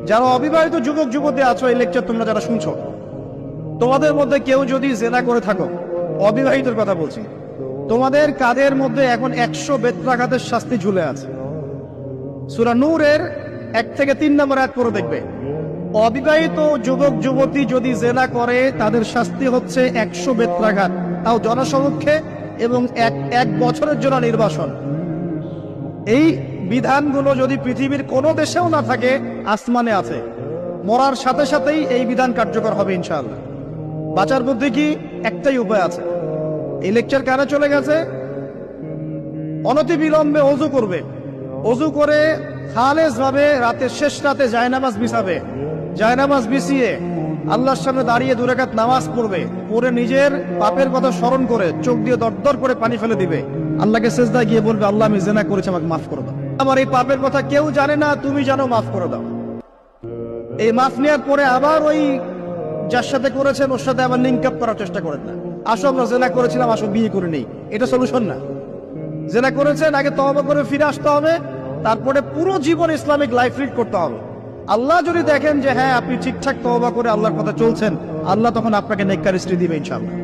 যারা অবিবাহিত যুবক যুবতী আছো, এই লেকচার তোমরা যারা শুনছো, তোমাদের মধ্যে কেউ যদি জেনা করে থাকো, অবিবাহিতের কথা বলছি, তোমাদের কাদের মধ্যে এখন 100 বেত্রাঘাতের শাস্তি ঝুলে আছে। সূরা নূরের 1 থেকে 3 নম্বর আয়াত পড়ে দেখবে, অবিবাহিত যুবক যুবতী যদি জেনা করে তাদের শাস্তি হচ্ছে 100 বেত্রাঘাত, তাও জনসমক্ষে, এবং এক বছরের জন্য নির্বাসন। এই বিধানগুলো যদি পৃথিবীর কোনো দেশেও না থাকে, আসমানে আছে। মরার সাথে সাথেই এই বিধান কার্যকর হবে ইনশাআল্লাহ। বাঁচার বুদ্ধি কি? একটাই উপায় আছে। এই লেকচার কানে চলে গেছে, অনতিবিলম্বে ওযু করবে। ওযু করে খালেস ভাবে রাতের শেষ রাতে জায়নামাজ বিছাবে। জায়নামাজ বিছিয়ে আল্লাহর সামনে দাঁড়িয়ে 2 রাকাত নামাজ পড়বে। পড়ে নিজের পাপের কথা স্মরণ করে চোখ দিয়ে দরদর করে পানি ফেলে দিবে। আল্লাহকে সিজদায় গিয়ে বলবে, আল্লাহ আমি জিনা করেছি, আমাকে মাফ করে দাও। আমার এই পাপের কথা কেউ জানে না, তুমি জানো, মাফ করে দাও। এই মাফ নেওয়ার পরে আবার ওই যার সাথে করেছেন ওর সাথে আবার লিঙ্ক আপ করার চেষ্টা করেন না। আসো আমরা জেনা করেছিলাম, আসো বিয়ে করে নেই, এটা সলিউশন না। জেনা করেছেন, আগে তওবা করে ফিরে আসতে হবে, তারপরে পুরো জীবন ইসলামিক লাইফ লিড করতে হবে। আল্লাহ যদি দেখেন যে হ্যাঁ আপনি ঠিকঠাক তওবা করে আল্লাহর কথা চলছেন, আল্লাহ তখন আপনাকে নেককার স্ত্রী দিবে ইনশাআল্লাহ।